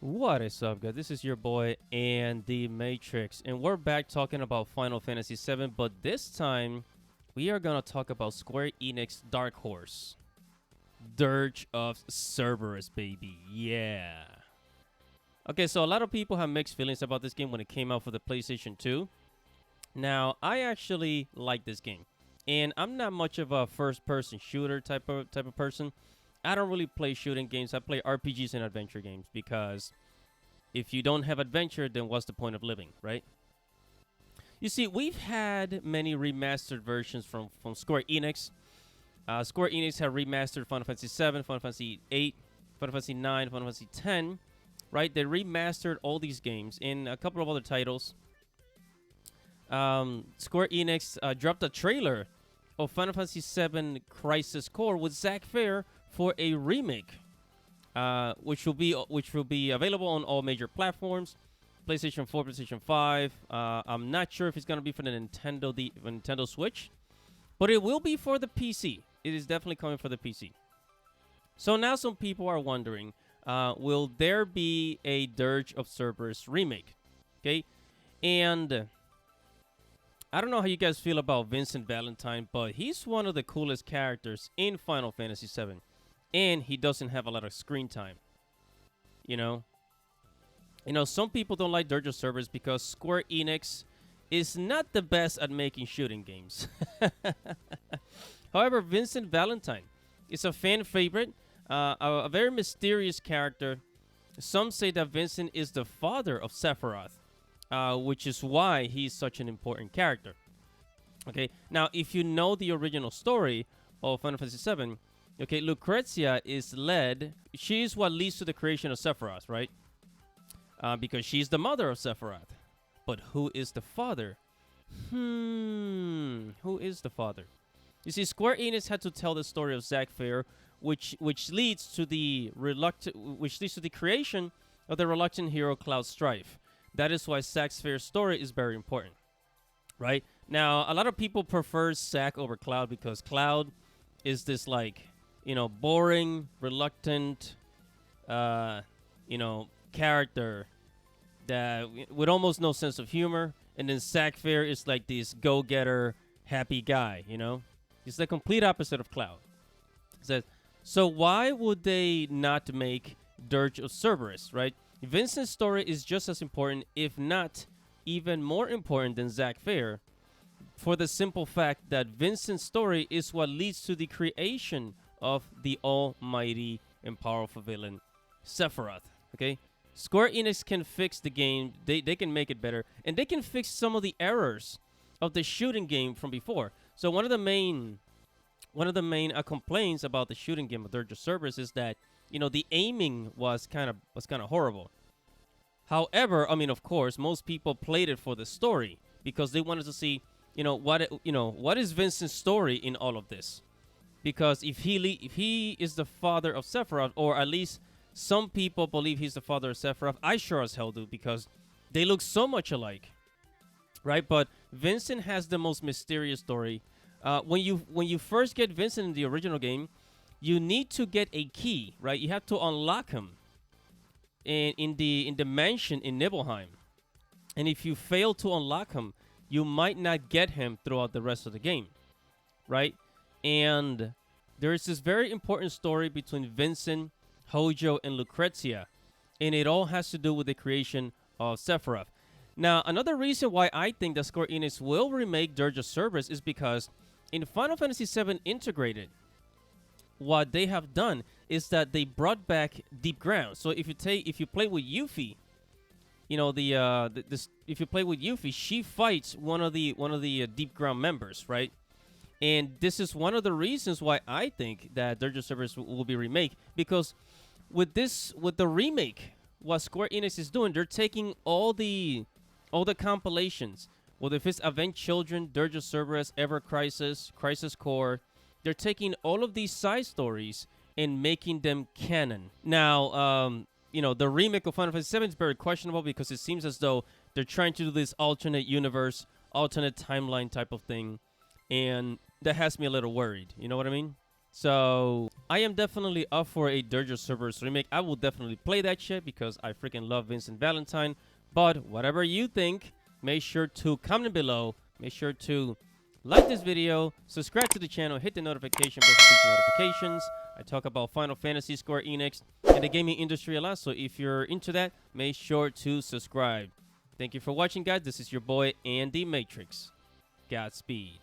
What is up, guys? This is your boy and the Matrix, and we're back talking about Final Fantasy VII, but this time we are gonna talk about Square Enix Dark Horse, Dirge of Cerberus, baby. Yeah. Okay, so a lot of people have mixed feelings about this game when it came out for the PlayStation 2. Now, I actually like this game, and I'm not much of a first-person shooter type of person. I don't really play shooting games. I play RPGs and adventure games because if you don't have adventure, then what's the point of living, right? You see, we've had many remastered versions from Square Enix. Square Enix have remastered Final Fantasy VII, Final Fantasy VIII, Final Fantasy IX, Final Fantasy X, right? They remastered all these games and a couple of other titles. Square Enix dropped a trailer of Final Fantasy VII Crisis Core with Zack Fair for a remake, which will be available on all major platforms, PlayStation 4, PlayStation 5. I'm not sure if it's gonna be for the Nintendo Switch, but it will be for the PC. It is definitely coming for the PC. So now some people are wondering, will there be a Dirge of Cerberus remake? Okay, and I don't know how you guys feel about Vincent Valentine, but he's one of the coolest characters in Final Fantasy VII. And he doesn't have a lot of screen time. You know, some people don't like Dirge of Cerberus because Square Enix is not the best at making shooting games. However, Vincent Valentine is a fan favorite, a very mysterious character. Some say that Vincent is the father of Sephiroth, which is why he's such an important character. Okay, now if you know the original story of Final Fantasy VII, okay, Lucrecia is led. She's what leads to the creation of Sephiroth, right? Because she's the mother of Sephiroth. But who is the father? Who is the father? You see, Square Enix had to tell the story of Zack Fair, which leads to the creation of the reluctant hero Cloud Striffe. That is why Zack Fair's story is very important, right? Now, a lot of people prefer Zack over Cloud because Cloud is this boring, reluctant, character that with almost no sense of humor. And then Zack Fair is like this go-getter, happy guy, He's the complete opposite of Cloud. So why would they not make Dirge of Cerberus, right? Vincent's story is just as important, if not even more important than Zack Fair, for the simple fact that Vincent's story is what leads to the creation of the almighty and powerful villain, Sephiroth. Okay? Square Enix can fix the game. They can make it better. And they can fix some of the errors of the shooting game from before. So one of the main complaints about the shooting game of Dirge of Cerberus is that, the aiming was kind of horrible. However, I mean, of course, most people played it for the story because they wanted to see, what is Vincent's story in all of this? Because if he is the father of Sephiroth, or at least some people believe he's the father of Sephiroth, I sure as hell do because they look so much alike, right? But Vincent has the most mysterious story. When you first get Vincent in the original game, you need to get a key, right? You have to unlock him in the mansion in Nibelheim, and if you fail to unlock him, you might not get him throughout the rest of the game, right? And there is this very important story between Vincent, Hojo, and Lucrecia, and it all has to do with the creation of Sephiroth. Now, another reason why I think that Square Enix will remake Dirge of Cerberus is because in Final Fantasy VII Integrated, what they have done is that they brought back Deep Ground. So if you play with Yuffie, if you play with Yuffie, she fights one of the Deep Ground members, right? And this is one of the reasons why I think that Dirge of Cerberus will be remake, because with the remake, what Square Enix is doing, they're taking all the compilations. Well, if it's Avenged Children, Dirge of Cerberus, Ever Crisis, Crisis Core, they're taking all of these side stories and making them canon. Now, the remake of Final Fantasy VII is very questionable because it seems as though they're trying to do this alternate universe, alternate timeline type of thing, and that has me a little worried. You know what I mean? So I am definitely up for a Dirge of Cerberus remake. I will definitely play that shit because I freaking love Vincent Valentine. But whatever you think, make sure to comment below. Make sure to like this video, subscribe to the channel, hit the notification bell for future notifications. I talk about Final Fantasy, Square Enix, and the gaming industry a lot. So if you're into that, make sure to subscribe. Thank you for watching, guys. This is your boy, Andy Matrix. Godspeed.